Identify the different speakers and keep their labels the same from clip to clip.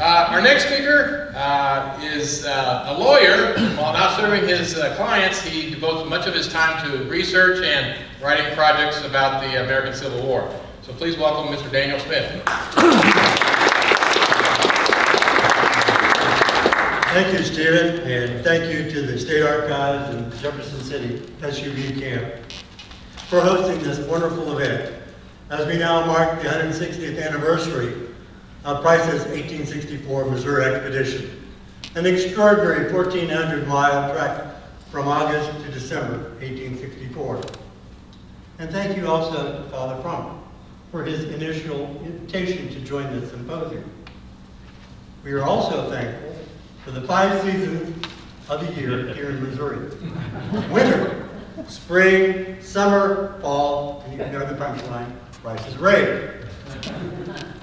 Speaker 1: Our next speaker is a lawyer. While not serving his clients, he devotes much of his time to research and writing projects about the American Civil War. So please welcome Mr. Daniel Smith.
Speaker 2: Thank you, Stephen, and thank you to the State Archives and Jefferson City SUV camp for hosting this wonderful event as we now mark the 160th anniversary of Price's 1864 Missouri expedition, an extraordinary 1,400-mile trek from August to December 1864. And thank you also to Father Frump for his initial invitation to join this symposium. We are also thankful for the 5 seasons of the year here in Missouri. Winter, spring, summer, fall, and you know the punchline, Price is right.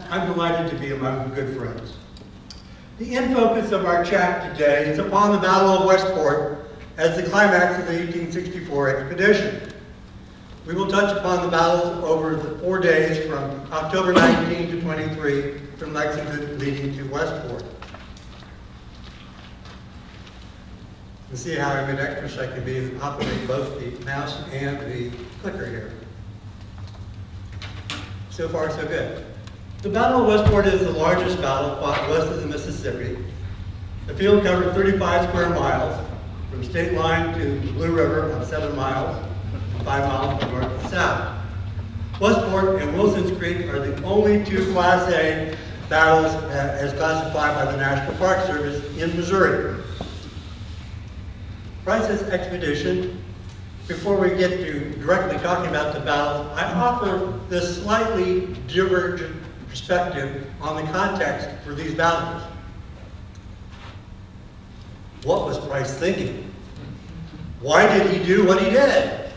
Speaker 2: I'm delighted to be among good friends. The in focus of our chat today is upon the Battle of Westport as the climax of the 1864 expedition. We will touch upon the battles over the 4 days from October 19 to 23 from Lexington leading to Westport. Let's see how ambidextrous I can be and operate both the mouse and the clicker here. So far, so good. The Battle of Westport is the largest battle fought west of the Mississippi. The field covered 35 square miles, from state line to the Blue River of 7 miles, and 5 miles from north to south. Westport and Wilson's Creek are the only 2 Class A battles as classified by the National Park Service in Missouri. Price's expedition, before we get to directly talking about the battles, I offer this slightly divergent perspective on the context for these battles. What was Price thinking? Why did he do what he did?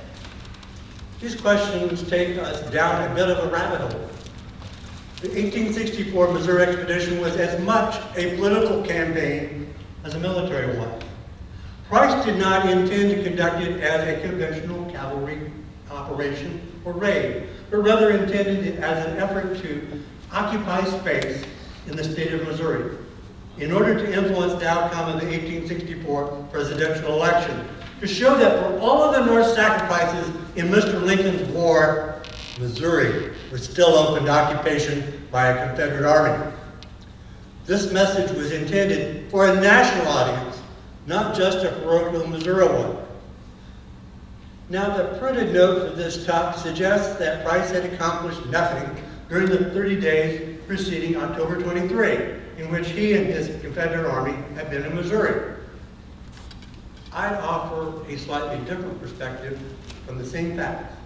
Speaker 2: These questions take us down a bit of a rabbit hole. The 1864 Missouri expedition was as much a political campaign as a military one. Price did not intend to conduct it as a conventional cavalry operation or raid, but rather intended it as an effort to occupy space in the state of Missouri in order to influence the outcome of the 1864 presidential election, to show that for all of the North's sacrifices in Mr. Lincoln's war, Missouri was still open to occupation by a Confederate army. This message was intended for a national audience, not just a parochial Missouri one. Now, the printed note for this talk suggests that Price had accomplished nothing during the 30 days preceding October 23, in which he and his Confederate army had been in Missouri. I'd offer a slightly different perspective from the same facts.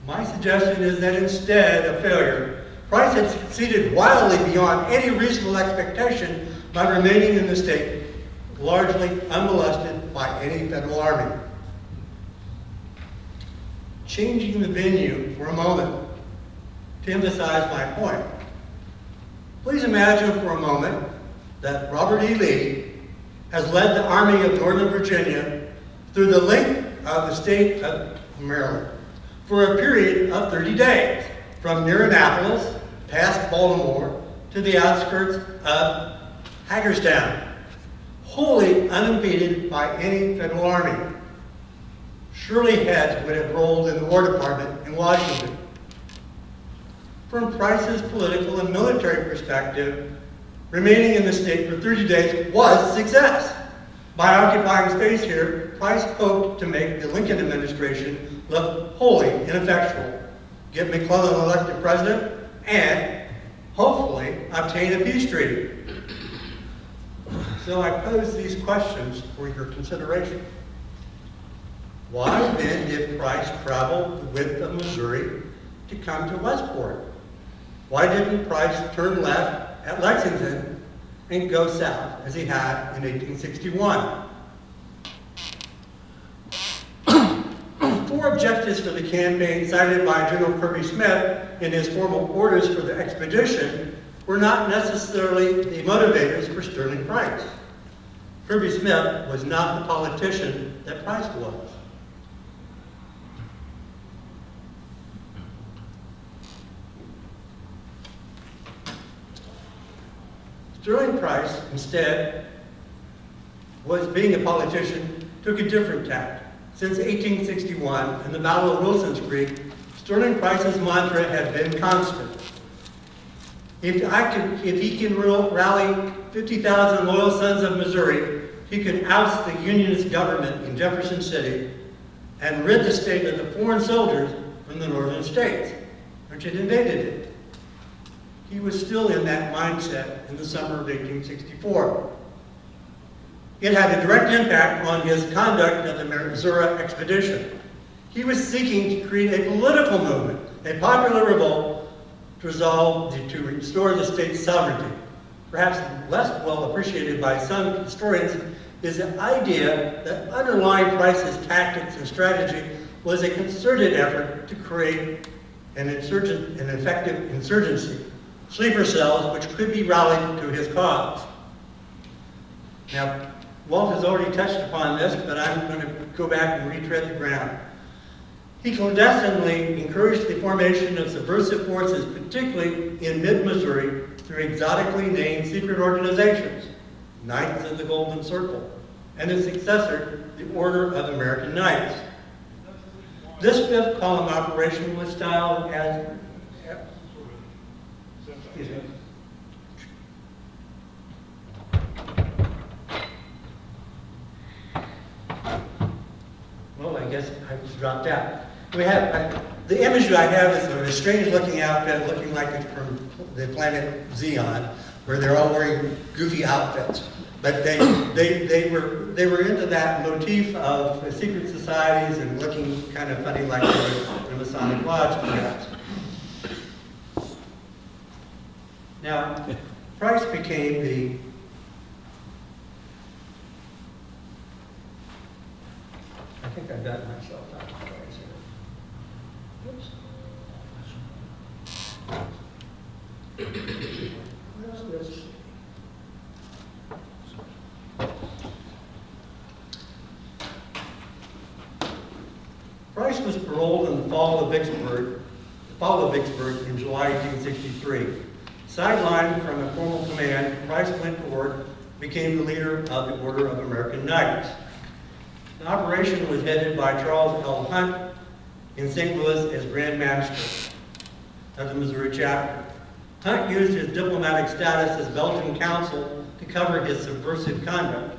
Speaker 2: My suggestion is that instead of failure, Price had succeeded wildly beyond any reasonable expectation by remaining in the state largely unmolested by any federal army. Changing the venue for a moment to emphasize my point. Please imagine for a moment that Robert E. Lee has led the Army of Northern Virginia through the length of the state of Maryland for a period of 30 days, from near Annapolis, past Baltimore, to the outskirts of Hagerstown, wholly unimpeded by any federal army. Surely heads would have rolled in the War Department in Washington. From Price's political and military perspective, remaining in the state for 30 days was success. By occupying space here, Price hoped to make the Lincoln administration look wholly ineffectual, get McClellan elected president, and hopefully obtain a peace treaty. So I pose these questions for your consideration. Why then did Price travel the width of Missouri to come to Westport? Why didn't Price turn left at Lexington and go south as he had in 1861? 4 objectives for the campaign cited by General Kirby Smith in his formal orders for the expedition were not necessarily the motivators for Sterling Price. Kirby Smith was not the politician that Price was. Sterling Price, instead, was being a politician, took a different tack. Since 1861 and the Battle of Wilson's Creek, Sterling Price's mantra had been constant. If he can rally 50,000 loyal sons of Missouri, he could oust the Unionist government in Jefferson City and rid the state of the foreign soldiers from the northern states, which had invaded it. He was still in that mindset in the summer of 1864. It had a direct impact on his conduct of the Missouri expedition. He was seeking to create a political movement, a popular revolt, to restore the state's sovereignty. Perhaps less well appreciated by some historians is the idea that underlying Price's tactics and strategy was a concerted effort to create an effective insurgency, sleeper cells which could be rallied to his cause. Now, Walt has already touched upon this, but I'm going to go back and retread the ground. He clandestinely encouraged the formation of subversive forces, particularly in mid-Missouri, through exotically named secret organizations, Knights of the Golden Circle, and its successor, the Order of American Knights. This fifth column operation was styled as... Excuse me. Well, I guess I was dropped out. We have the image I have is of a strange-looking outfit, looking like it's from the planet Xeon, where they're all wearing goofy outfits. But they were into that motif of secret societies and looking kind of funny, like the Masonic Lodge, perhaps. Now, Price became the I think I've got myself out of place here. Oops. Where's this? Price was paroled in the fall of Vicksburg in July 1863. Sidelined from a formal command, Price went to work, became the leader of the Order of American Knights. The operation was headed by Charles L. Hunt in St. Louis as Grand Master of the Missouri chapter. Hunt used his diplomatic status as Belgian consul to cover his subversive conduct.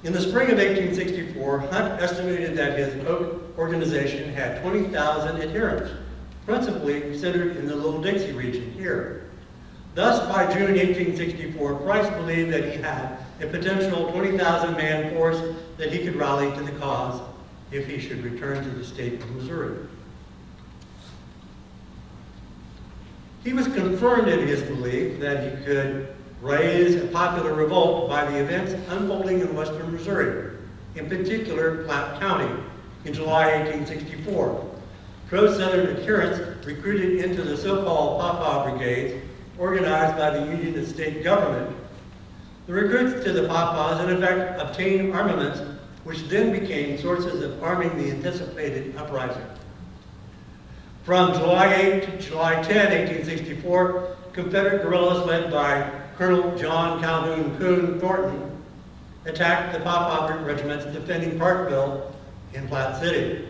Speaker 2: In the spring of 1864, Hunt estimated that his organization had 20,000 adherents, principally centered in the Little Dixie region here. Thus, by June 1864, Price believed that he had a potential 20,000-man force that he could rally to the cause if he should return to the state of Missouri. He was confirmed in his belief that he could raise a popular revolt by the events unfolding in western Missouri, in particular Platte County, in July 1864. Pro-Southern adherents recruited into the so-called Pawpaw Brigades, organized by the Unionist state government. The recruits to the Pawpaws, in effect, obtained armaments, which then became sources of arming the anticipated uprising. From July 8 to July 10, 1864, Confederate guerrillas led by Colonel John Calhoun Coon Thornton attacked the Pawpaw regiments defending Parkville in Platte City.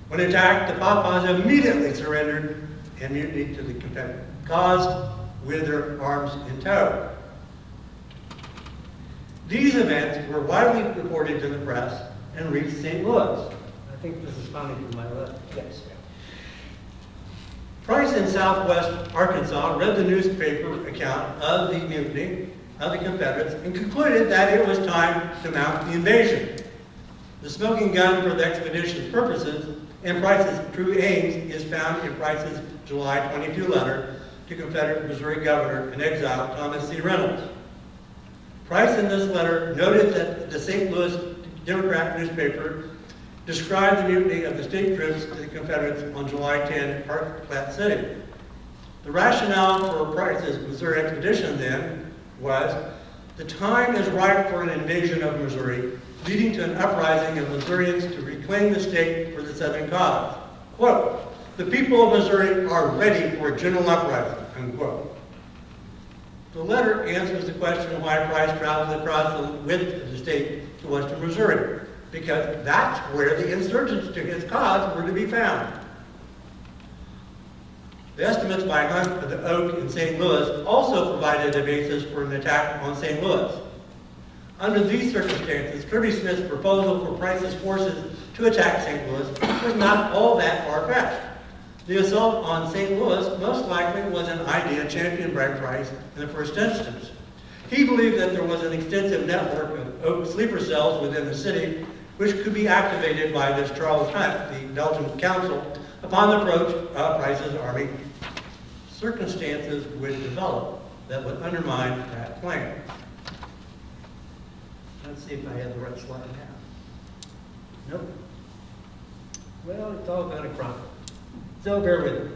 Speaker 2: When attacked, the Pawpaws immediately surrendered and mutinied to the Confederate cause with their arms in tow. These events were widely reported to the press and reached St. Louis. I think this is finally to my left. Yes. Price in southwest Arkansas read the newspaper account of the mutiny of the Confederates and concluded that it was time to mount the invasion. The smoking gun for the expedition's purposes and Price's true aims is found in Price's July 22 letter to Confederate Missouri Governor in exile Thomas C. Reynolds. Price in this letter noted that the St. Louis Democrat newspaper described the mutiny of the state troops to the Confederates on July 10 at Platte City. The rationale for Price's Missouri expedition then was, the time is ripe for an invasion of Missouri, leading to an uprising of Missourians to reclaim the state for the Southern cause. Quote, the people of Missouri are ready for a general uprising, unquote. The letter answers the question why Price traveled across the width of the state to western Missouri, because that's where the insurgents to his cause were to be found. The estimates by Hunt for the Oak in St. Louis also provided a basis for an attack on St. Louis. Under these circumstances, Kirby Smith's proposal for Price's forces to attack St. Louis was not all that far-fetched. The assault on St. Louis most likely was an idea championed by Price in the first instance. He believed that there was an extensive network of Oak sleeper cells within the city which could be activated by this Charles Hunt, the Belgian consul. Upon the approach of Price's army, circumstances would develop that would undermine that plan. Let's see if I have the right slide now. Nope. Well, it's all kind of crumpled. So bear with me.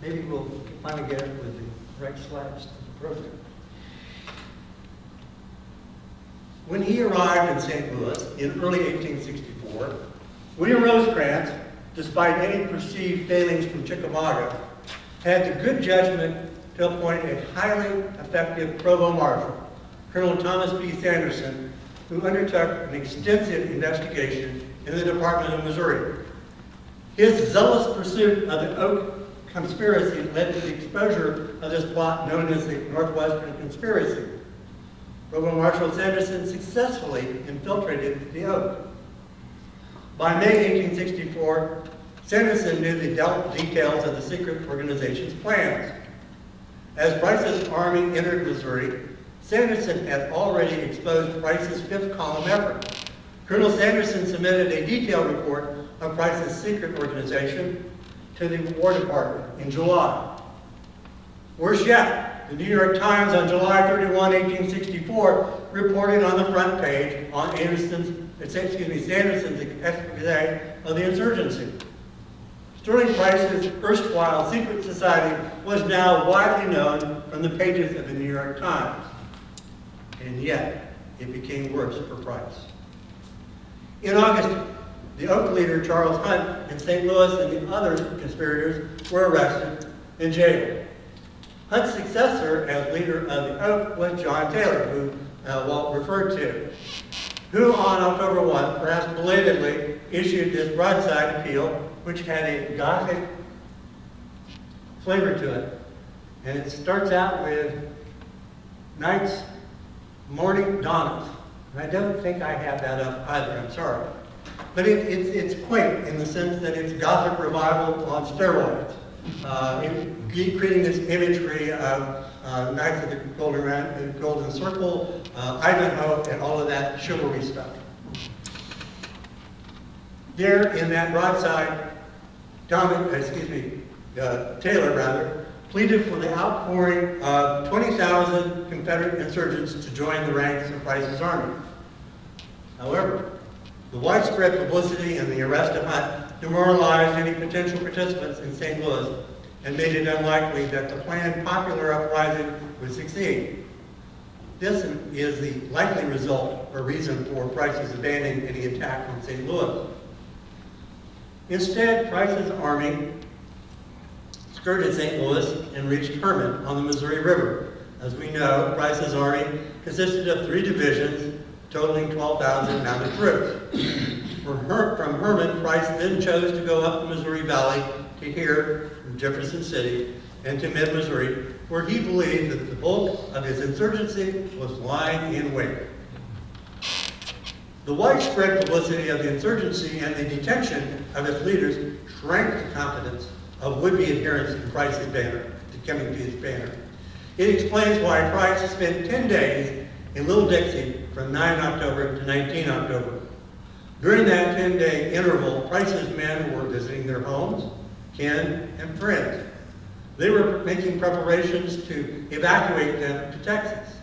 Speaker 2: Maybe we'll finally get it with the right slides to the program. When he arrived in St. Louis in early 1864, William Rosecrans, despite any perceived failings from Chickamauga, had the good judgment to appoint a highly effective provost marshal, Colonel Thomas B. Sanderson, who undertook an extensive investigation in the Department of Missouri. His zealous pursuit of the Oak conspiracy led to the exposure of this plot known as the Northwestern Conspiracy. Provost Marshal Sanderson successfully infiltrated the Oak. By May 1864, Sanderson knew the details of the secret organization's plans. As Price's army entered Missouri, Sanderson had already exposed Price's fifth column effort. Colonel Sanderson submitted a detailed report of Price's secret organization to the War Department in July. Worse yet, the New York Times on July 31, 1864, reported on the front page on Sanderson's expose of the insurgency. Sterling Price's erstwhile secret society was now widely known from the pages of the New York Times. And yet, it became worse for Price. In August, the Oak leader, Charles Hunt, in St. Louis and the other conspirators were arrested and jailed. Hunt's successor as leader of the Oak was John Taylor, who Walt referred to, who on October 1, perhaps belatedly, issued this broadside appeal, which had a Gothic flavor to it. And it starts out with nights, morning, dawnings. And I don't think I have that up either, I'm sorry. But it's quaint in the sense that it's Gothic revival on steroids. Creating this imagery of Knights of the Golden Circle, Ivanhoe, and all of that chivalry stuff. There in that broadside, Taylor pleaded for the outpouring of 20,000 Confederate insurgents to join the ranks of Price's army. However, the widespread publicity and the arrest of Hunt demoralized any potential participants in St. Louis and made it unlikely that the planned popular uprising would succeed. This is the likely result or reason for Price's abandoning any attack on St. Louis. Instead, Price's army skirted St. Louis and reached Herman on the Missouri River. As we know, Price's army consisted of 3 divisions, totaling 12,000 mounted troops. From Herman, Price then chose to go up the Missouri Valley to here, from Jefferson City, and to mid-Missouri, where he believed that the bulk of his insurgency was lying in wait. The widespread publicity of the insurgency and the detention of its leaders shrank the confidence of would-be adherents in Price's banner, coming to his banner. It explains why Price spent 10 days in Little Dixie from 9 October to 19 October. During that 10-day interval, Price's men were visiting their homes, kin, and friends. They were making preparations to evacuate them to Texas.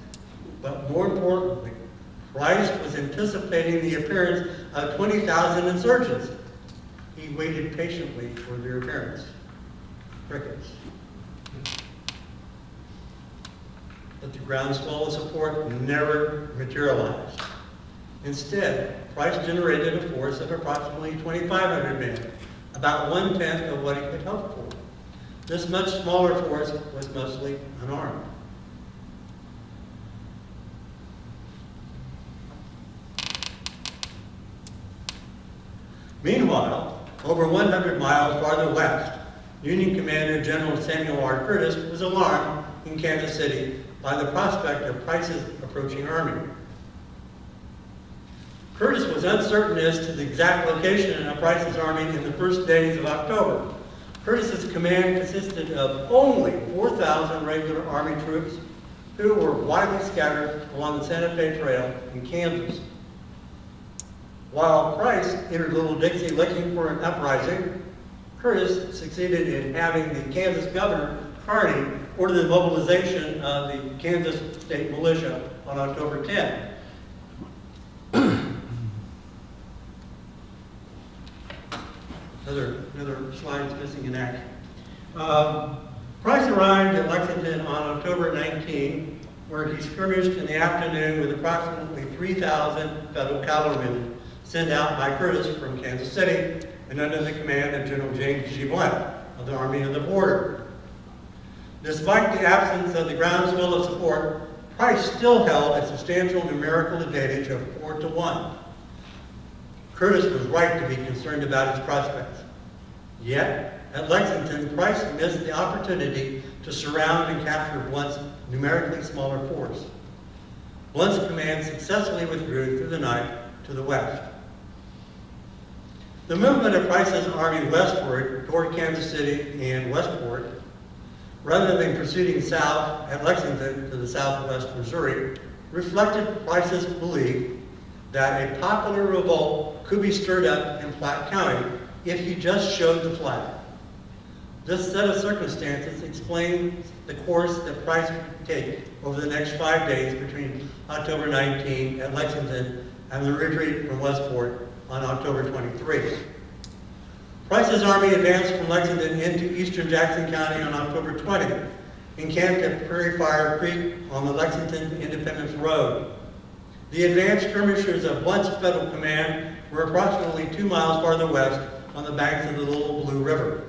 Speaker 2: But more importantly, Price was anticipating the appearance of 20,000 insurgents. He waited patiently for their appearance. Crickets. But the groundswell of support never materialized. Instead, Price generated a force of approximately 2,500 men, about 1/10 of what he could hope for. This much smaller force was mostly unarmed. Meanwhile, over 100 miles farther west, Union Commander General Samuel R. Curtis was alarmed in Kansas City by the prospect of Price's approaching army. Curtis was uncertain as to the exact location of Price's army in the first days of October. Curtis's command consisted of only 4,000 regular Army troops who were widely scattered along the Santa Fe Trail in Kansas. While Price entered Little Dixie looking for an uprising, Curtis succeeded in having the Kansas governor, Kearney, order the mobilization of the Kansas State Militia on October 10. Another slide's missing in action. Price arrived at Lexington on October 19, where he skirmished in the afternoon with approximately 3,000 federal cavalrymen sent out by Curtis from Kansas City and under the command of General James G. Blunt of the Army of the Border. Despite the absence of the groundswell of support, Price still held a substantial numerical advantage of 4-1. Curtis was right to be concerned about his prospects. Yet, at Lexington, Price missed the opportunity to surround and capture Blunt's numerically smaller force. Blunt's command successfully withdrew through the night to the west. The movement of Price's army westward toward Kansas City and Westport, rather than proceeding south at Lexington to the southwest Missouri, reflected Price's belief that a popular revolt could be stirred up in Platte County if he just showed the flag. This set of circumstances explains the course that Price would take over the next 5 days between October 19 at Lexington and the retreat from Westport on October 23. Price's army advanced from Lexington into eastern Jackson County on October 20, encamped at Prairie Fire Creek on the Lexington Independence Road. The advanced skirmishers of Blunt's federal command were approximately 2 miles farther west on the banks of the Little Blue River.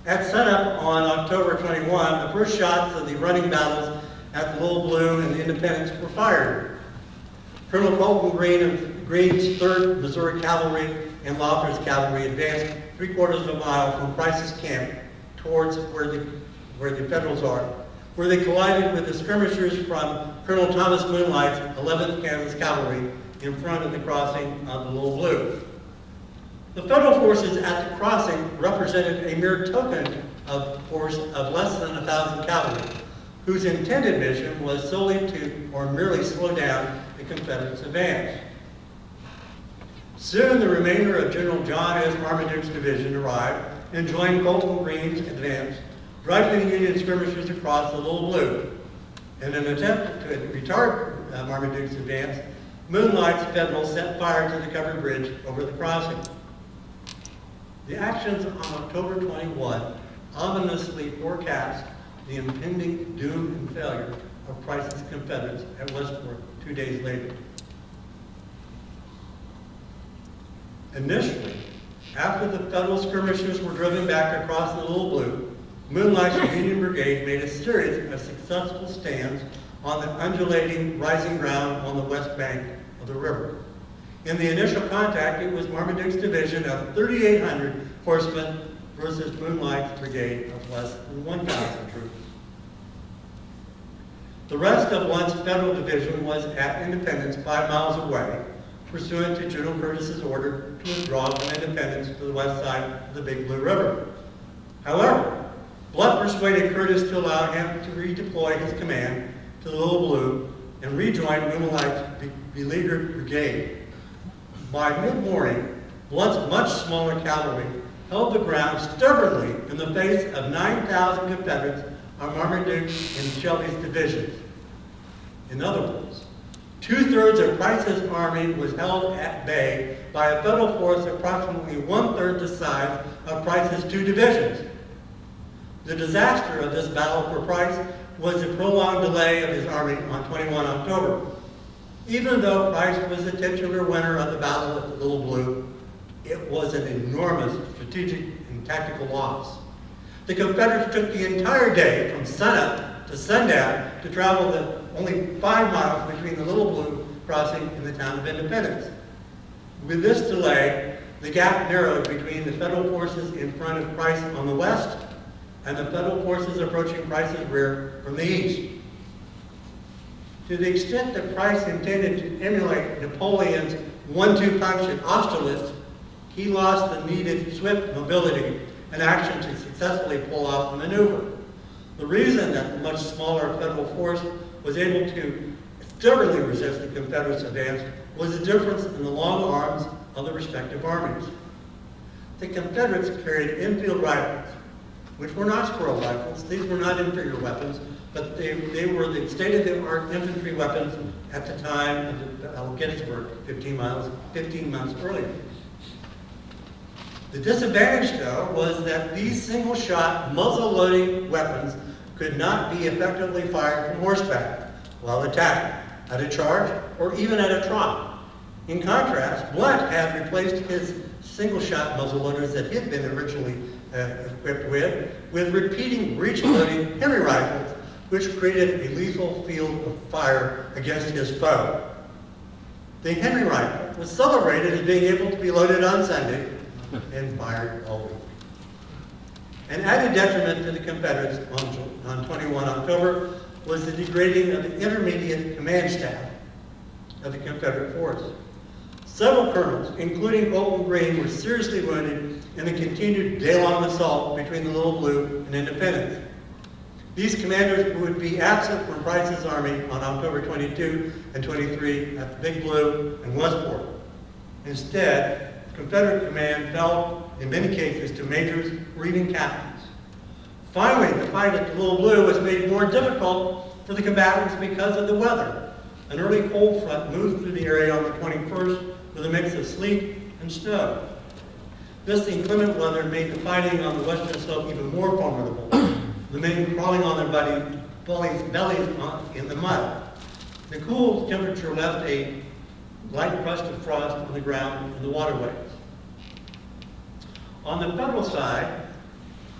Speaker 2: At sunup on October 21, the first shots of the running battles at the Little Blue and the Independence were fired. Colonel Colton Green of Green's 3rd Missouri Cavalry and Lofter's Cavalry advanced 3/4 of a mile from Price's camp towards where the Federals are, where they collided with the skirmishers from Colonel Thomas Moonlight's 11th Kansas Cavalry in front of the crossing of the Little Blue. The Federal forces at the crossing represented a mere token of force of less than 1,000 cavalry, whose intended mission was solely to, or merely slow down, the Confederates' advance. Soon the remainder of General John S. Marmaduke's division arrived and joined Colton Green's advance, driving the Union skirmishers across the Little Blue. In an attempt to retard Marmaduke's advance, Moonlight's Federals set fire to the covered bridge over the crossing. The actions on October 21 ominously forecast the impending doom and failure of Price's Confederates at Westport 2 days later. Initially, after the Federal skirmishers were driven back across the Little Blue, Moonlight's Union Brigade made a series of successful stands on the undulating rising ground on the west bank of the river. In the initial contact, it was Marmaduke's division of 3,800 horsemen versus Moonlight's brigade of less than 1,000 troops. The rest of Blunt's Federal division was at Independence 5 miles away, pursuant to General Curtis's order to withdraw from Independence to the west side of the Big Blue River. However, Blunt persuaded Curtis to allow him to redeploy his command to the Little Blue and rejoin Moonlight's beleaguered brigade. By mid-morning, Blunt's much smaller cavalry held the ground stubbornly in the face of 9,000 Confederates on Marmaduke and Shelby's divisions. In other words, 2/3 of Price's army was held at bay by a Federal force approximately 1/3 the size of Price's 2 divisions. The disaster of this battle for Price was the prolonged delay of his army on 21 October. Even though Price was the titular winner of the battle at the Little Blue, it was an enormous strategic and tactical loss. The Confederates took the entire day from sunup to sundown to travel the only 5 miles between the Little Blue crossing and the town of Independence. With this delay, the gap narrowed between the federal forces in front of Price on the west and the federal forces approaching Price's rear from the east. To the extent that Price intended to emulate Napoleon's 1-2 punch at Austerlitz, he lost the needed swift mobility and action to successfully pull off the maneuver. The reason that the much smaller federal force was able to stubbornly resist the Confederates' advance was the difference in the long arms of the respective armies. The Confederates carried infield rifles, which were not squirrel rifles. These were not inferior weapons, but they were the state-of-the-art infantry weapons at the time of the Battle of Gettysburg, 15 months earlier. The disadvantage, though, was that these single-shot, muzzle-loading weapons could not be effectively fired from horseback while attacking, at a charge, or even at a trot. In contrast, Blunt had replaced his single-shot muzzleloaders that he had been originally equipped with repeating breech-loading Henry rifles, which created a lethal field of fire against his foe. The Henry rifle was celebrated as being able to be loaded on Sunday and fired all week. An added detriment to the Confederates on 21 October was the degrading of the intermediate command staff of the Confederate force. Several colonels, including Colton Green, were seriously wounded in the continued day-long assault between the Little Blue and Independence. These commanders would be absent from Price's army on October 22 and 23 at the Big Blue and Westport. Instead, Confederate command fell, in many cases, to majors or even captains. Finally, the fight at the Little Blue was made more difficult for the combatants because of the weather. An early cold front moved through the area on the 21st with a mix of sleet and snow. This inclement weather made the fighting on the western slope even more formidable, the men crawling on their bellies in the mud. The cool temperature left a light crust of frost on the ground and the waterways. On the federal side,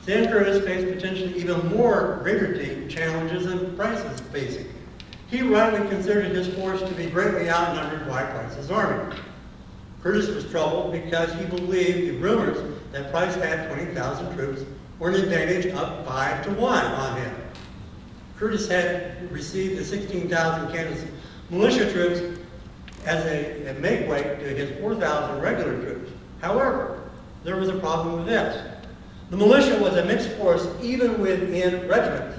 Speaker 2: Sam Curtis faced potentially even more greater challenges than Price is facing. He rightly considered his force to be greatly outnumbered by Price's army. Curtis was troubled because he believed the rumors that Price had 20,000 troops were an advantage of 5-1 on him. Curtis had received the 16,000 Kansas militia troops as a makeweight to his 4,000 regular troops. However, there was a problem with this. The militia was a mixed force even within regiments.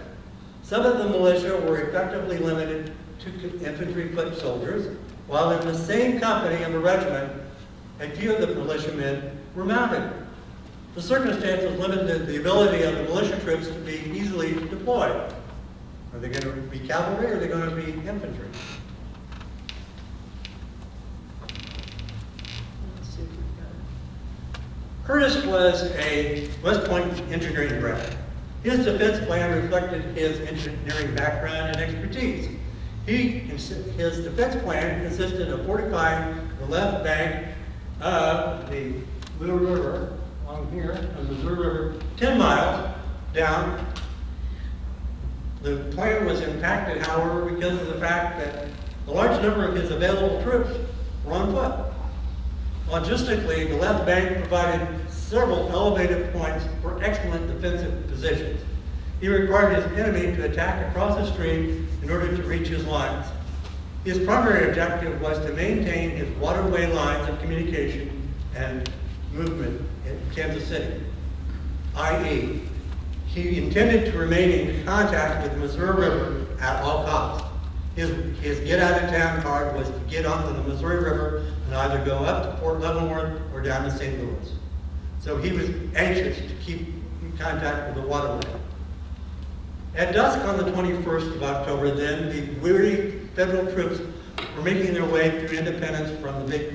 Speaker 2: Some of the militia were effectively limited to infantry foot soldiers, while in the same company of a regiment, a few of the militiamen were mounted. The circumstances limited the ability of the militia troops to be easily deployed. Are they going to be cavalry or are they going to be infantry? Curtis was a West Point engineering grad. His defense plan reflected his engineering background and expertise. His defense plan consisted of fortifying the left bank of the Little River along here, on the Missouri River, 10 miles down. The plan was impacted, however, because of the fact that a large number of his available troops were on foot. Logistically, the left bank provided several elevated points for excellent defensive positions. He required his enemy to attack across the stream in order to reach his lines. His primary objective was to maintain his waterway lines of communication and movement in Kansas City, i.e., he intended to remain in contact with the Missouri River at all costs. His get-out-of-town card was to get onto the Missouri River and either go up to Fort Leavenworth or down to St. Louis. So he was anxious to keep in contact with the waterway. At dusk on the 21st of October, then, the weary federal troops were making their way through Independence from the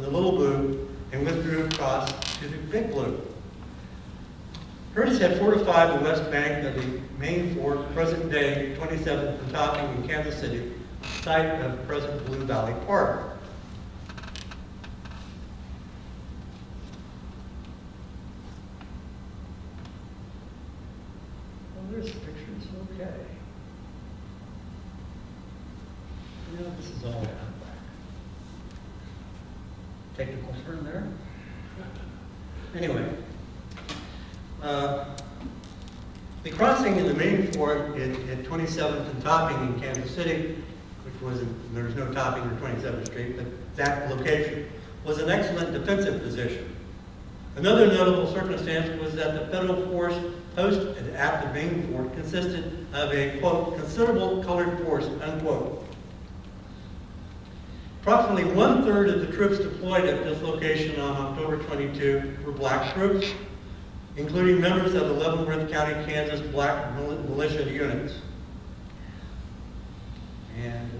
Speaker 2: Little Blue and withdrew across to the Big Blue. Curtis had fortified the west bank of the main fort, present-day 27th Kentucky in Kansas City, site of present Blue Valley Park. Well, there's pictures, okay. You know, this is all out of whack. technical term there. Anyway, the crossing in the main ford at 27th and Topping in Kansas City, which wasn't, there was no Topping or 27th Street, but that location was an excellent defensive position. Another notable circumstance was that the federal force posted at the main fort consisted of a, quote, considerable colored force, unquote. Approximately 1/3 of the troops deployed at this location on October 22 were black troops, including members of the Leavenworth County, Kansas Black Militia units. And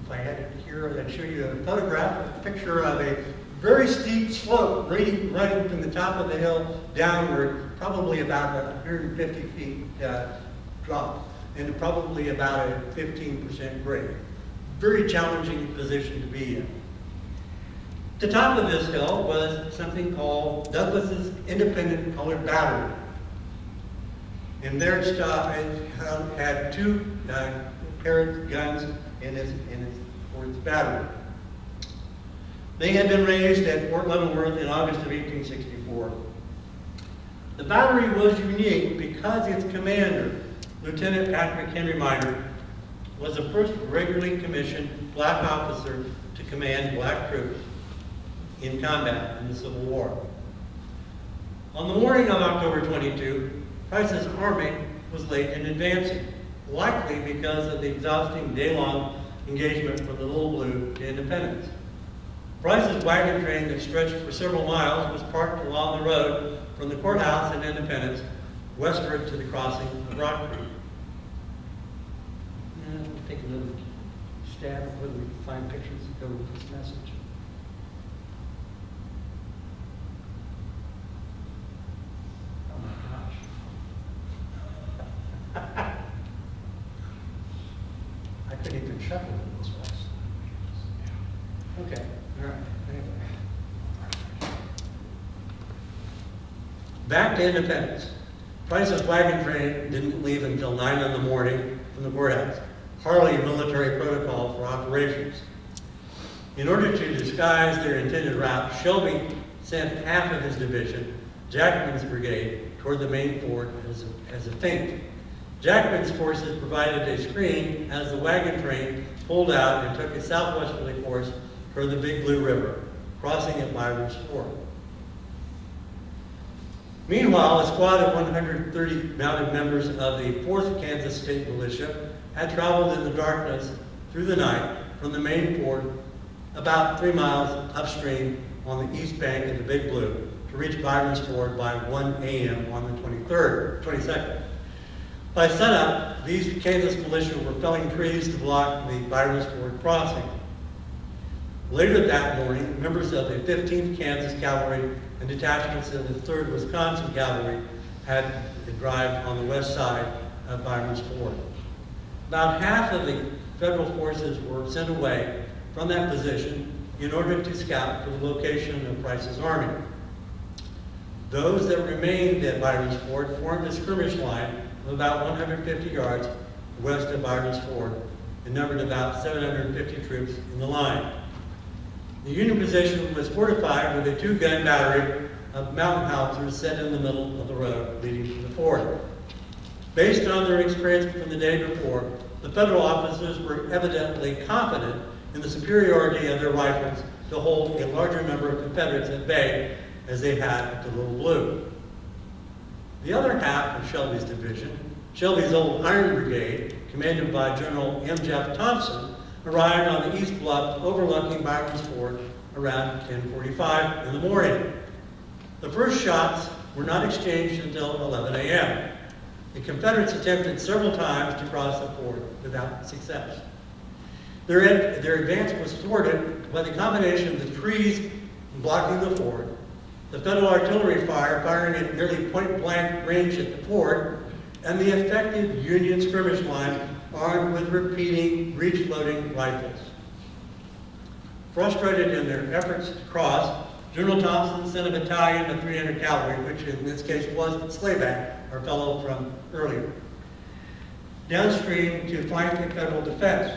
Speaker 2: if I had it here, I'd show you a photograph, a picture of a very steep slope running from the top of the hill downward, probably about 150 feet drop, and probably about a 15% grade. Very challenging position to be in. The top of this hill was something called Douglas's Independent Colored Battery. And there it had two paired guns for its battery. They had been raised at Fort Leavenworth in August of 1864. The battery was unique because its commander, Lieutenant Patrick Henry Minor, was the first regularly commissioned black officer to command black troops in combat in the Civil War. On the morning of October 22, Price's army was late in advancing, likely because of the exhausting day-long engagement from the Little Blue to Independence. Price's wagon train that stretched for several miles was parked along the road from the courthouse in Independence westward to the crossing of Rock Creek. We'll take a little stab at whether we can find pictures that go with this message. Oh my gosh. I couldn't even shuffle it this fast. Okay, all right. Anyway. Back to Independence. Price's wagon train didn't leave until 9 in the morning from the courthouse. Hardly military protocol for operations. In order to disguise their intended route, Shelby sent half of his division, Jackman's brigade, toward the main fort as a feint. Jackman's forces provided a screen as the wagon train pulled out and took a southwesterly course toward the Big Blue River, crossing at Byron's Ford. Meanwhile, a squad of 130 mounted members of the 4th Kansas State Militia had traveled in the darkness through the night from the main fort about 3 miles upstream on the east bank of the Big Blue to reach Byron's Ford by 1 a.m. on the 22nd. By sunup, these Kansas militia were felling trees to block the Byron's Ford crossing. Later that morning, members of the 15th Kansas Cavalry and detachments of the 3rd Wisconsin Cavalry had arrived on the west side of Byron's Ford. About half of the federal forces were sent away from that position in order to scout for the location of Price's army. Those that remained at Byron's Ford formed a skirmish line of about 150 yards west of Byron's Ford and numbered about 750 troops in the line. The Union position was fortified with a 2-gun battery of mountain howitzers set in the middle of the road leading to the fort. Based on their experience from the day before, the federal officers were evidently confident in the superiority of their rifles to hold a larger number of Confederates at bay as they had at the Little Blue. The other half of Shelby's division, Shelby's Old Iron Brigade, commanded by General M. Jeff Thompson, arrived on the east bluff overlooking Byron's Ford around 10:45 in the morning. The first shots were not exchanged until 11 a.m. The Confederates attempted several times to cross the ford without success. Their advance was thwarted by the combination of the trees blocking the ford, the federal artillery fire firing at nearly point-blank range at the ford, and the effective Union skirmish line armed with repeating breech-loading rifles. Frustrated in their efforts to cross, General Thompson sent a battalion of 300 cavalry, which in this case was Slayback, our fellow from earlier, downstream to flank the federal defense.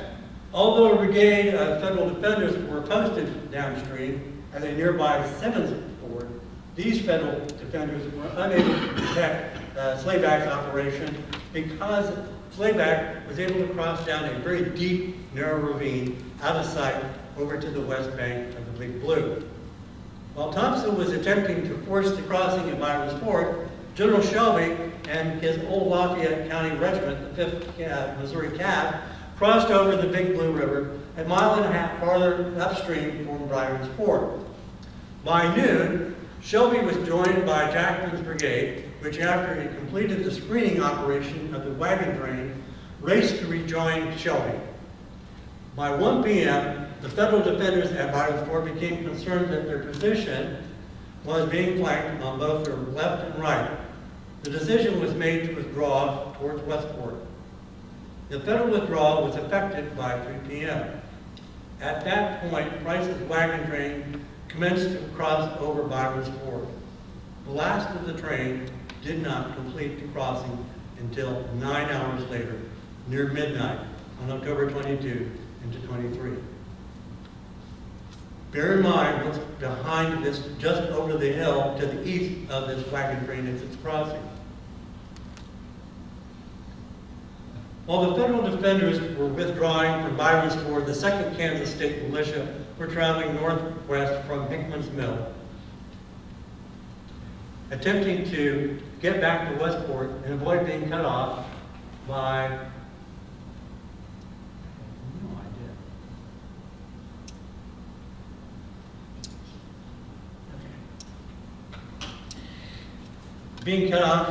Speaker 2: Although a brigade of federal defenders were posted downstream, at a nearby Simmons ford, these federal defenders were unable to protect Slayback's operation because Slayback was able to cross down a very deep, narrow ravine out of sight over to the west bank of the Big Blue. While Thompson was attempting to force the crossing at Byron's Ford, General Shelby and his old Lafayette County Regiment, the 5th Missouri Cav, crossed over the Big Blue River a mile and a half farther upstream from Byron's Ford. By noon, Shelby was joined by Jackson's brigade, which after it completed the screening operation of the wagon train, raced to rejoin Shelby. By 1 p.m., the federal defenders at Byron's Ford became concerned that their position was being flanked on both their left and right. The decision was made to withdraw towards Westport. The federal withdrawal was effected by 3 p.m. At that point, Price's wagon train commenced to cross over Byron's Ford. The last of the train did not complete the crossing until 9 hours later, near midnight, on October 22 into 23. Bear in mind what's behind this, just over the hill to the east of this wagon train as it's crossing. While the federal defenders were withdrawing from Byron's Ford, the 2nd Kansas State Militia were traveling northwest from Hickman's Mill, attempting to get back to Westport and avoid being cut off by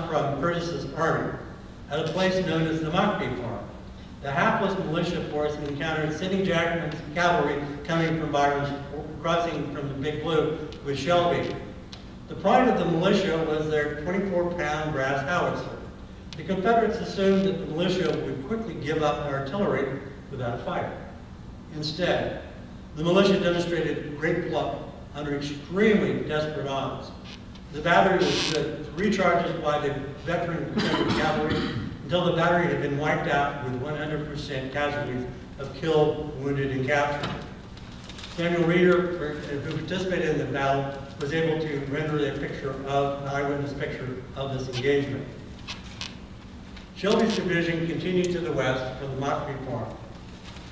Speaker 2: from Curtis's army at a place known as the Mockbee Farm. The hapless militia force encountered Sidney Jackman's cavalry coming from Byron's, crossing from the Big Blue with Shelby. The pride of the militia was their 24-pound brass howitzer. The Confederates assumed that the militia would quickly give up artillery without a fight. Instead, the militia demonstrated great pluck under extremely desperate odds. The battery was good, 3 charges by the veteran Confederate cavalry until the battery had been wiped out with 100% casualties of killed, wounded, and captured. Samuel Reeder, who participated in the battle, was able to render an eyewitness picture of this engagement. Shelby's division continued to the west from the Mockbee Farm.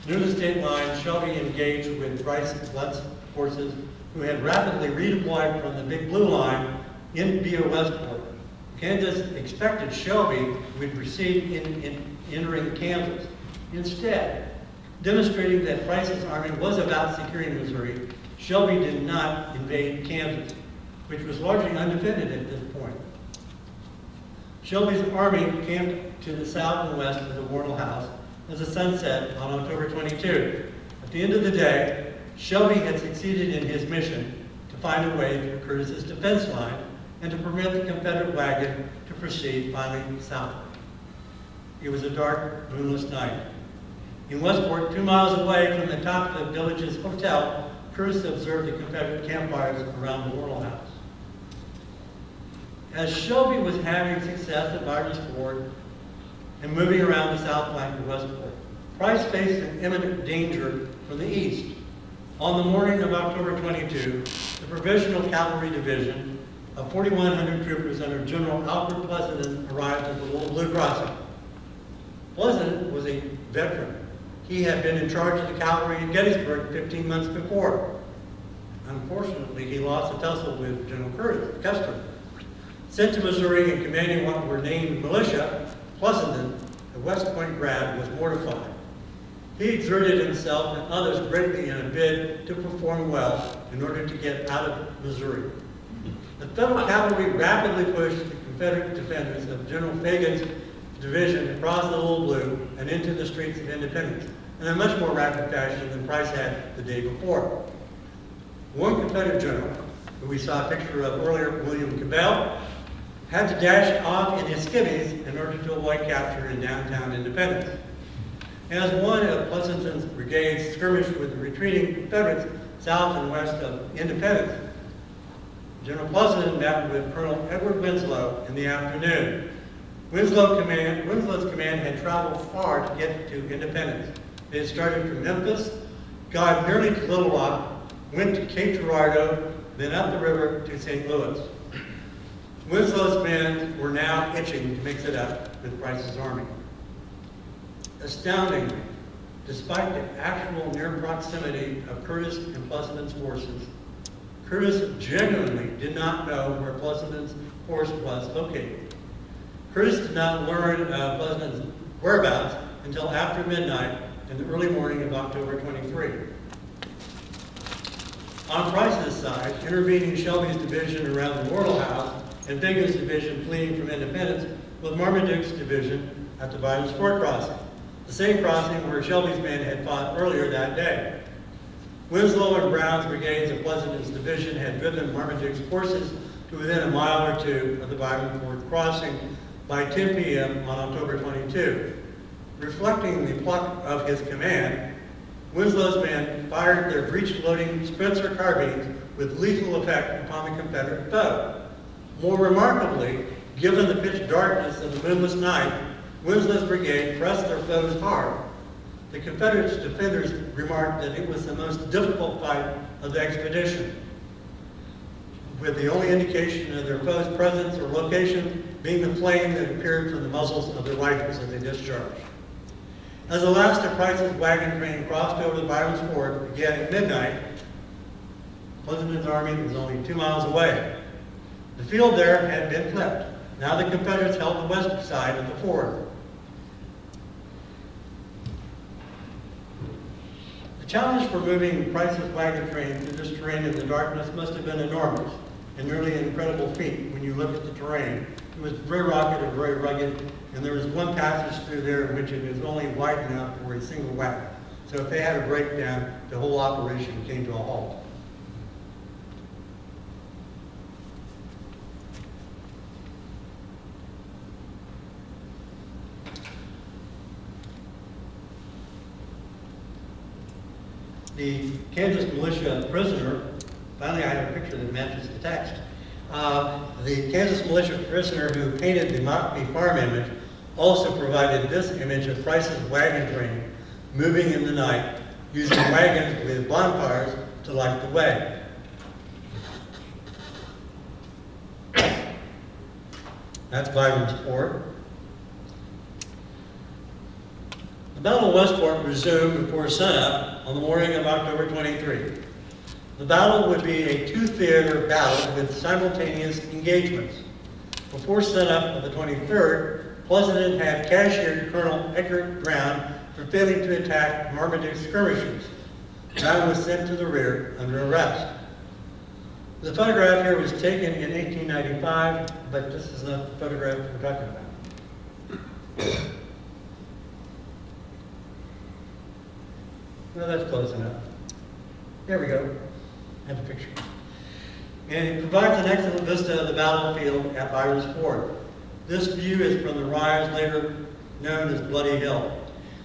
Speaker 2: Near the state line, Shelby engaged with Bryce's Blunt's forces, who had rapidly redeployed from the Big Blue line via Westport. Kansas expected Shelby would proceed in entering Kansas. Instead, demonstrating that Price's army was about securing Missouri, Shelby did not invade Kansas, which was largely undefended at this point. Shelby's army camped to the south and west of the Warnell House as the sun set on October 22. At the end of the day, Shelby had succeeded in his mission to find a way through Curtis's defense line and to permit the Confederate wagon to proceed finally southward. It was a dark, moonless night. In Westport, 2 miles away from the top of the village's hotel, Curtis observed the Confederate campfires around the Warnell House. As Shelby was having success at Byron's Ford and moving around the south flank of Westport, Price faced an imminent danger from the east. On the morning of October 22, the Provisional Cavalry Division of 4,100 troopers under General Alfred Pleasonton arrived at the Little Blue Crossing. Pleasonton was a veteran. He had been in charge of the cavalry in Gettysburg 15 months before. Unfortunately, he lost a tussle with General Custer. Sent to Missouri and commanding what were named militia, Pleasonton, a West Point grad, was mortified. He exerted himself and others greatly in a bid to perform well in order to get out of Missouri. The Federal cavalry rapidly pushed the Confederate defenders of General Fagan's division across the Little Blue and into the streets of Independence in a much more rapid fashion than Price had the day before. One Confederate general, who we saw a picture of earlier, William Cabell, had to dash off in his skivvies in order to avoid capture in downtown Independence. As one of Pleasonton's brigades skirmished with the retreating Confederates south and west of Independence, General Pleasonton met with Colonel Edward Winslow in the afternoon. Winslow's command had traveled far to get to Independence. They had started from Memphis, got nearly to Little Rock, went to Cape Girardeau, then up the river to St. Louis. Winslow's men were now itching to mix it up with Price's army. Astoundingly, despite the actual near proximity of Curtis and Pleasanton's forces, Curtis genuinely did not know where Pleasanton's force was located. Curtis did not learn of Pleasanton's whereabouts until after midnight in the early morning of October 23. On Price's side, intervening Shelby's division around the Laurel House and Biggins' division fleeing from Independence with Marmaduke's division at the Byron's Ford crossing, the same crossing where Shelby's men had fought earlier that day. Winslow and Brown's brigades of Pleasanton's division had driven Marmaduke's forces to within a mile or two of the Byron Ford crossing by 10 p.m. on October 22. Reflecting the pluck of his command, Winslow's men fired their breech-loading Spencer carbines with lethal effect upon the Confederate foe. More remarkably, given the pitch darkness of the moonless night, Winslow's brigade pressed their foes hard. The Confederate defenders remarked that it was the most difficult fight of the expedition, with the only indication of their foes' presence or location being the flame that appeared from the muzzles of their rifles as they discharged. As the last of Price's wagon train crossed over the Byron's Ford again at midnight, Pleasanton's army was only 2 miles away. The field there had been flipped. Now the Confederates held the west side of the ford. The challenge for moving Price's wagon train through this terrain in the darkness must have been enormous and nearly an incredible feat when you look at the terrain. It was very rocky and very rugged, and there was one passage through there in which it was only wide enough for a single wagon. So if they had a breakdown, the whole operation came to a halt. The Kansas militia prisoner, finally I have a picture that matches the text. The Kansas militia prisoner who painted the Mockney farm image also provided this image of Price's wagon train moving in the night, using wagons with bonfires to light the way. That's Byron's Ford. The Battle of Westport resumed before sunup on the morning of October 23. The battle would be a two-theater battle with simultaneous engagements. Before sunup of the 23rd, Pleasanton had cashiered Colonel Edgar Brown for failing to attack Marmaduke's skirmishers. Brown was sent to the rear under arrest. The photograph here was taken in 1895, but this is not the photograph we're talking about. Well, that's close enough. There we go. I have a picture. And it provides an excellent vista of the battlefield at Byron's Ford. This view is from the rise later known as Bloody Hill.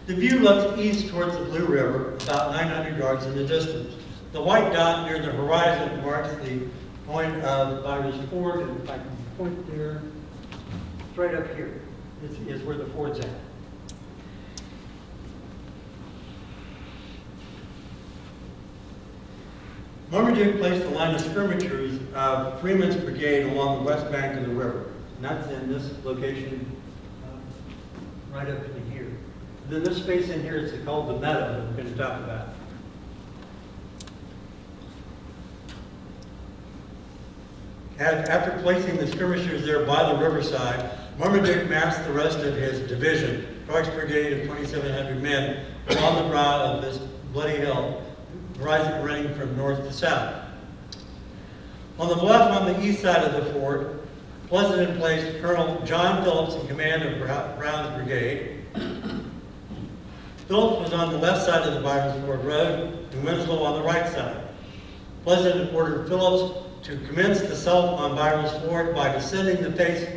Speaker 2: The view looks east towards the Blue River, about 900 yards in the distance. The white dot near the horizon marks the point of Byron's Ford, and if I can point there, it's right up here. This is where the ford's at. Marmaduke placed a line of skirmishers of Freeman's brigade along the west bank of the river. And that's in this location, right up in here. And then this space in here is called the meadow that we're going to talk about. After placing the skirmishers there by the riverside, Marmaduke massed the rest of his division, Clark's brigade of 2,700 men, along the brow of this Bloody Hill, rising running from north to south. On the bluff on the east side of the fort, Pleasanton placed Colonel John Phillips in command of Brown's brigade. Phillips was on the left side of the Byron's Ford Road and Winslow on the right side. Pleasanton ordered Phillips to commence the assault on Byron's Ford by descending the face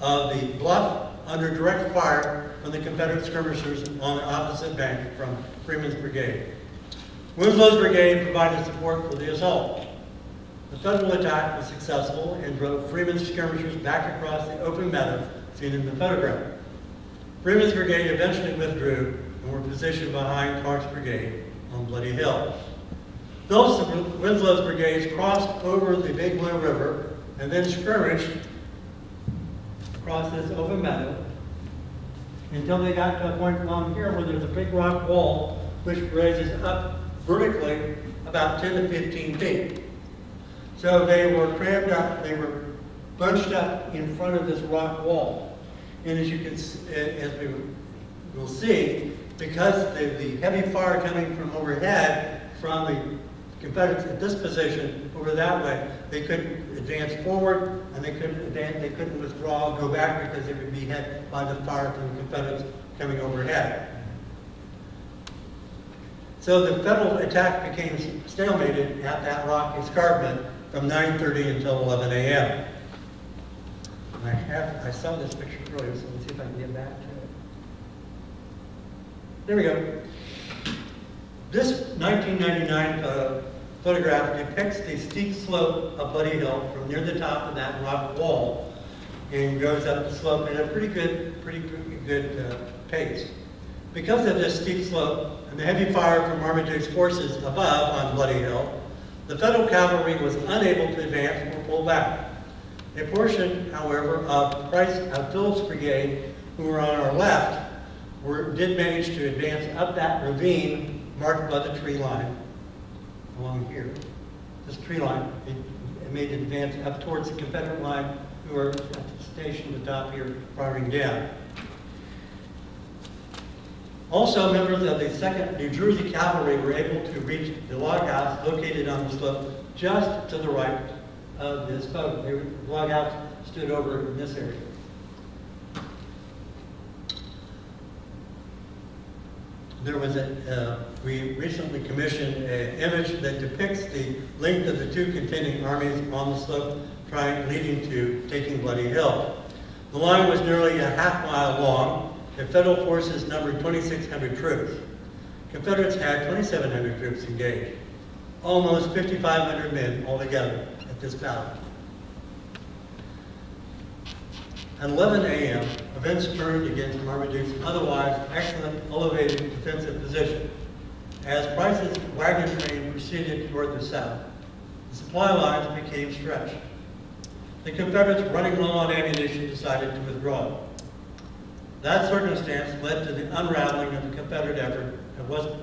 Speaker 2: of the bluff under direct fire from the Confederate skirmishers on the opposite bank from Freeman's brigade. Winslow's brigade provided support for the assault. The Federal attack was successful and drove Freeman's skirmishers back across the open meadow seen in the photograph. Freeman's brigade eventually withdrew and were positioned behind Clark's brigade on Bloody Hill. Winslow's brigades crossed over the Big Blue River and then skirmished across this open meadow until they got to a point along here where there's a big rock wall which raises up vertically about 10 to 15 feet. So they were crammed up, they were bunched up in front of this rock wall. And as you can, as we will see, because the heavy fire coming from overhead from the Confederates at this position over that way, they couldn't advance forward and they couldn't withdraw, go back, because they would be hit by the fire from the Confederates coming overhead. So the Federal attack became stalemated at that rock escarpment from 9:30 until 11 a.m. I saw this picture earlier, so let's see if I can get back to it. There we go. This 1999 photograph depicts the steep slope of Bloody Hill from near the top of that rock wall and goes up the slope at a pretty good pace. Because of this steep slope and the heavy fire from Marmaduke's forces above on Bloody Hill, the Federal cavalry was unable to advance or pull back. A portion, however, of Phillips' brigade, who were on our left, did manage to advance up that ravine marked by the tree line along here. This tree line, it made it advance up towards the Confederate line, who were at the station at the top here, firing down. Also, members of the 2nd New Jersey Cavalry were able to reach the log house located on the slope just to the right of this photo. The log house stood over in this area. There was we recently commissioned an image that depicts the length of the two contending armies on the slope leading to taking Bloody Hill. The line was nearly a half-mile long. The Federal forces numbered 2,600 troops. Confederates had 2,700 troops engaged. Almost 5,500 men altogether at this battle. At 11 a.m., events turned against Marmaduke's otherwise excellent elevated defensive position. As Price's wagon train proceeded toward the south, the supply lines became stretched. The Confederates, running low on ammunition, decided to withdraw. That circumstance led to the unraveling of the Confederate effort at Westport.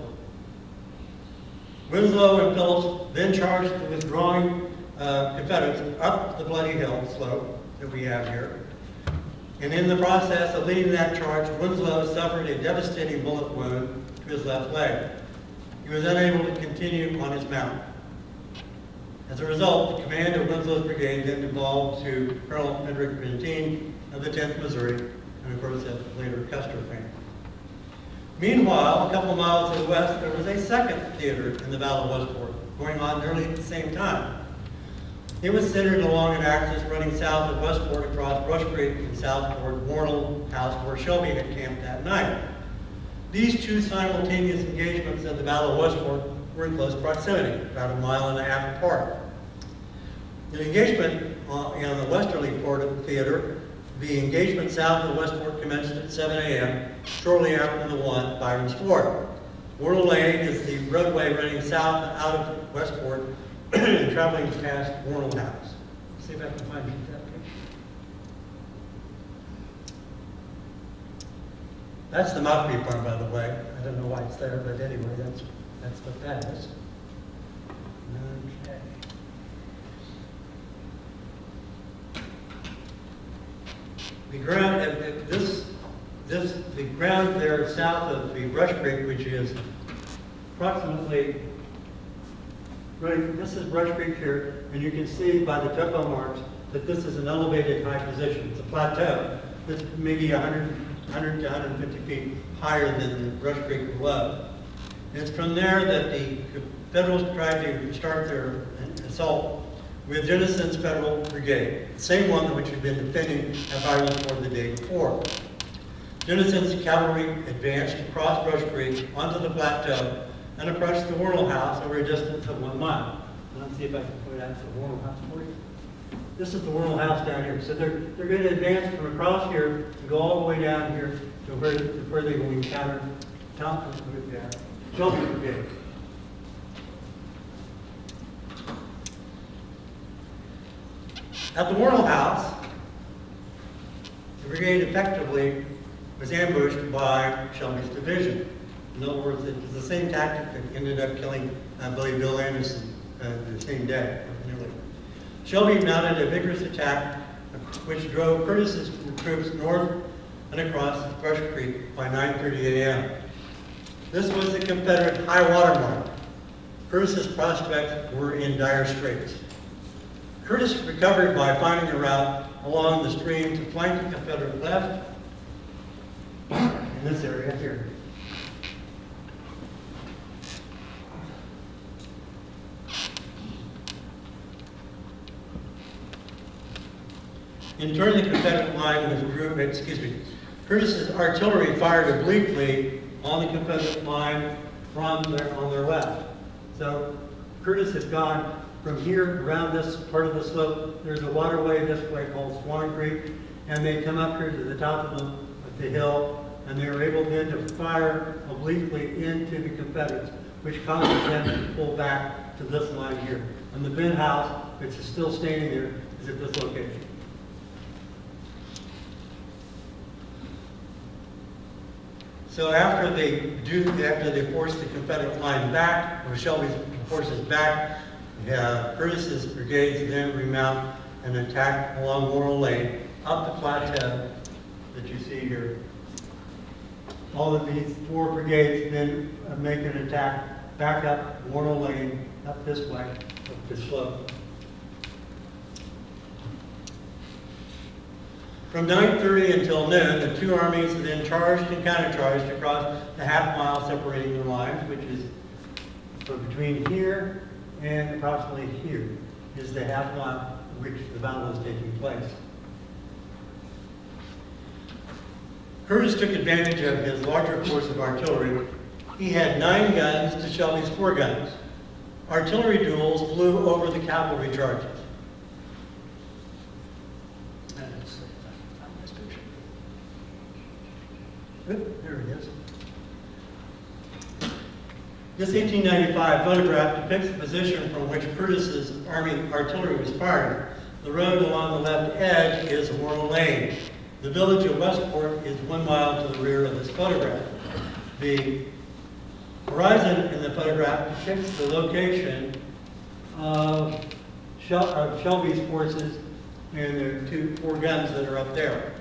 Speaker 2: Winslow and Phillips then charged the withdrawing Confederates up the Bloody Hill slope that we have here. And in the process of leading that charge, Winslow suffered a devastating bullet wound to his left leg. He was unable to continue on his mount. As a result, the command of Winslow's brigade then devolved to Colonel Frederick Benteen of the 10th Missouri, and of course that later Custer fame. Meanwhile, a couple miles to the west, there was a second theater in the Battle of Westport, going on nearly at the same time. It was centered along an axis running south of Westport across Brush Creek and south toward Warnell House, where Shelby had camped that night. These two simultaneous engagements of the Battle of Westport were in close proximity, about a mile and a half apart. The engagement in the westerly part of the theater, the engagement south of Westport commenced at 7 a.m., shortly after the one at Byron's Ford. Warnell Lane is the roadway running south out of Westport and traveling past Warnell House. Let's see if I can find that picture. That's the Mockery Farm, by the way. I don't know why it's there, but anyway, that's what that is. Okay. The ground, the ground there south of the Brush Creek, which is approximately, right, this is Brush Creek here, and you can see by the topo marks that this is an elevated high position. It's a plateau. It's maybe 100 to 150 feet higher than the Brush Creek below. And it's from there that the Federals tried to start their assault with Jennison's Federal Brigade, the same one which had been defending at Byron's Ford the day before. Jennison's cavalry advanced across Brush Creek onto the plateau and approached the Warnell House over a distance of 1 mile. Let's see if I can point out the Warnell House for you. This is the Warnell House down here. So they're going to advance from across here and go all the way down here to where they will encounter Shelby Brigade. At the Worrell House, the brigade effectively was ambushed by Shelby's division. In other words, it was the same tactic that ended up killing, I believe, Bill Anderson the same day. Nearly. Shelby mounted a vigorous attack which drove Curtis's troops north and across Brush Creek by 9:30 a.m. This was the Confederate high water mark. Curtis's prospects were in dire straits. Curtis recovered by finding a route along the stream to flank the Confederate left in this area here. In turn, the Confederate line withdrew, Curtis's artillery fired obliquely on the Confederate line on their left. So Curtis had gone from here around this part of the slope. There's a waterway this way called Swan Creek, and they come up here to the top of the hill, and they were able then to fire obliquely into the Confederates, which caused them to pull back to this line here. And the Ben House, which is still standing there, is at this location. So after they forced the Confederate line back, or Shelby's forces back, Curtis's brigades then remount and attack along Laurel Lane up the plateau that you see here. All of these four brigades then make an attack back up Laurel Lane, up this way, up this slope. From 9:30 until noon, the two armies then charged and countercharged across the half mile separating their lines, which is between here and approximately here is the half mile in which the battle is taking place. Curtis took advantage of his larger force of artillery. He had 9 guns to Shelby's 4 guns. Artillery duels flew over the cavalry charges. There it is. This 1895 photograph depicts the position from which Curtis's army artillery was firing. The road along the left edge is Laurel Lane. The village of Westport is 1 mile to the rear of this photograph. The horizon in the photograph depicts the location of Shelby's forces and their 4 guns that are up there.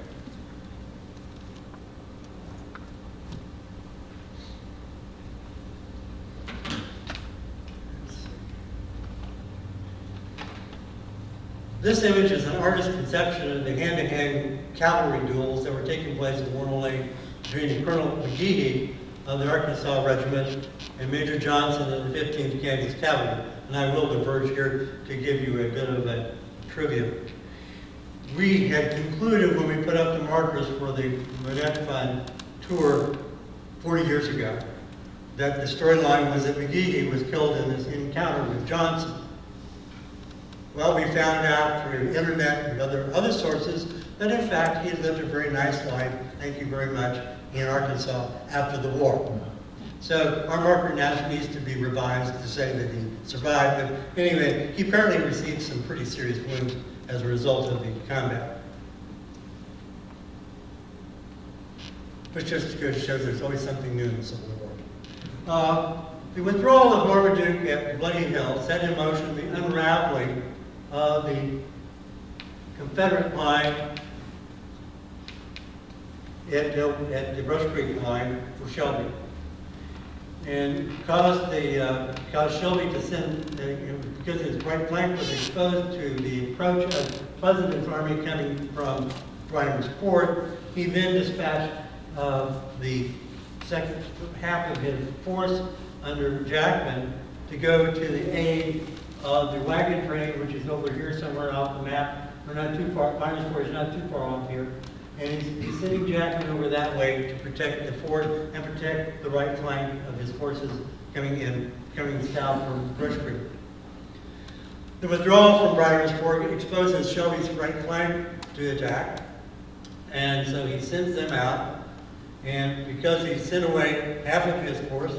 Speaker 2: This image is an artist's conception of the hand-to-hand cavalry duels that were taking place in Laurel Lane between Colonel McGehee of the Arkansas Regiment and Major Johnson of the 15th Kansas Cavalry. And I will diverge here to give you a bit of a trivia. We had concluded when we put up the markers for the Monette Fund tour 40 years ago that the storyline was that McGehee was killed in this encounter with Johnson. Well, we found out through internet and other sources that in fact he had lived a very nice life, thank you very much, in Arkansas after the war. So our marker now needs to be revised to say that he survived, but anyway, he apparently received some pretty serious wounds as a result of the combat. Which just shows there's always something new in the Civil War. The withdrawal of Marmaduke at Bloody Hill set in motion the unraveling of the Confederate line at the Brush Creek line for Shelby, and caused Shelby to send, because his right flank was exposed to the approach of Pleasonton's army coming from Ryder's Ford. He then dispatched the second half of his force under Jackman to go to the aid of the wagon train, which is over here somewhere off the map. We're not too far, Ryder's Ford is not too far off here. And he's sending Jackman over that way to protect the fort and protect the right flank of his forces coming south from Brush Creek. The withdrawal from Ryder's Ford exposes Shelby's right flank to attack, and so he sends them out. And because he sent away half of his force,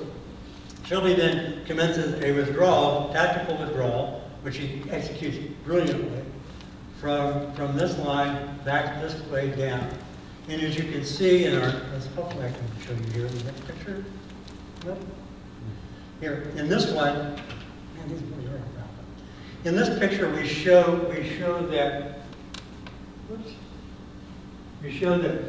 Speaker 2: Shelby then commences a withdrawal, tactical withdrawal, which he executes brilliantly from this line back this way down. And as you can see in our, hopefully I can show you here in the next picture. Nope. Here, in this one, man, these really are about it. In this picture, we show that, whoops, we show that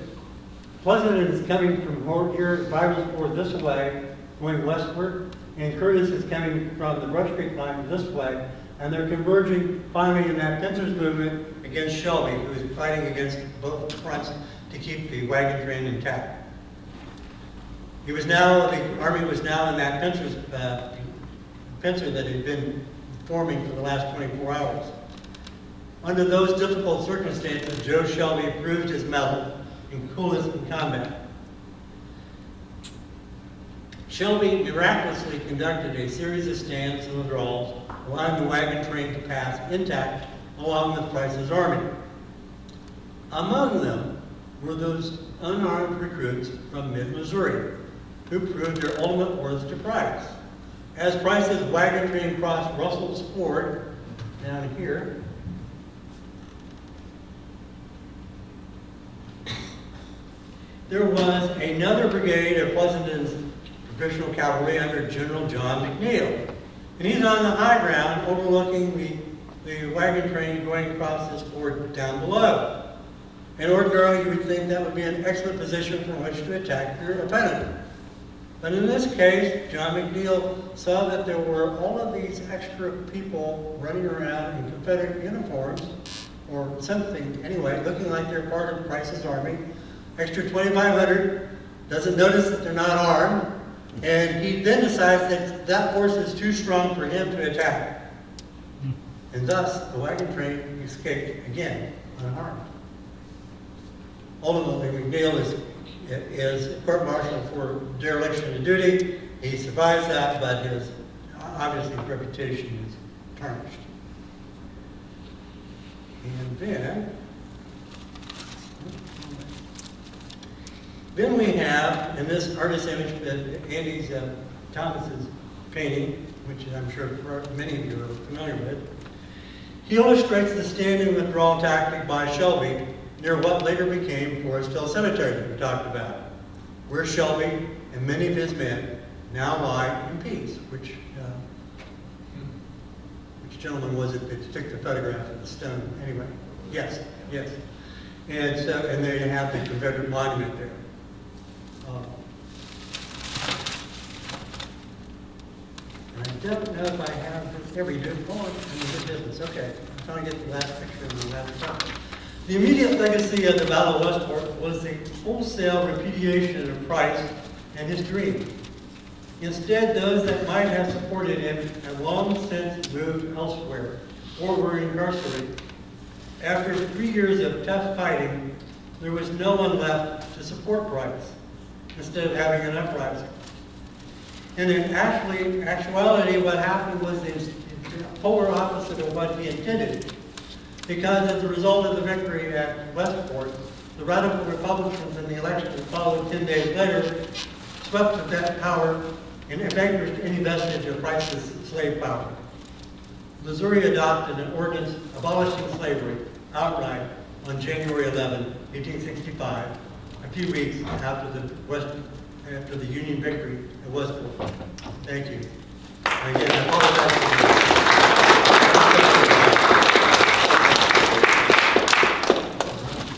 Speaker 2: Pleasant is coming from here, Byron's Ford this way, going westward, and Curtis is coming from the Brush Creek line this way, and they're converging finally in that pincers movement against Shelby, who is fighting against both fronts to keep the wagon train intact. The Army was now in that pincer that had been forming for the last 24 hours. Under those difficult circumstances, Joe Shelby proved his mettle and coolness in combat. Shelby miraculously conducted a series of stands and withdrawals, allowing the wagon train to pass intact along with Price's army. Among them were those unarmed recruits from mid-Missouri, who proved their ultimate worth to Price. As Price's wagon train crossed Russell's Ford down here, there was another brigade of Pleasanton's professional cavalry under General John McNeil. And he's on the high ground overlooking the wagon train going across this ford down below. And ordinarily you would think that would be an excellent position from which to attack your opponent. But in this case, John McNeil saw that there were all of these extra people running around in Confederate uniforms, or something anyway, looking like they're part of Price's army. Extra 2,500, doesn't notice that they're not armed, and he then decides that that force is too strong for him to attack. And thus, the wagon train escaped again unharmed. Ultimately, McNeil is court-martialed for dereliction of duty. He survives that, but his obviously reputation is tarnished. And then we have, in this artist's image, Andy's Thomas's painting, which I'm sure many of you are familiar with. He illustrates the stand and withdrawal tactic by Shelby near what later became Forest Hill Cemetery that we talked about, where Shelby and many of his men now lie in peace. Which gentleman was it that took the photograph of the stone? Anyway, yes. And they have the Confederate monument there. I don't know if I have this. There we do. Oh, I'm in good business. Okay. I'm trying to get the last picture of the last shot. The immediate legacy of the Battle of Westport was the wholesale repudiation of Price and his dream. Instead, those that might have supported him have long since moved elsewhere or were incarcerated. After 3 years of tough fighting, there was no one left to support Price instead of having an uprising. And in actuality, what happened was the polar opposite of what he intended. Because as a result of the victory at Westport, the radical Republicans in the election that followed 10 days later swept the that power and vanquished any vestige of Price's slave power. Missouri adopted an ordinance abolishing slavery outright on January 11, 1865, a few weeks after the Union victory at Westport.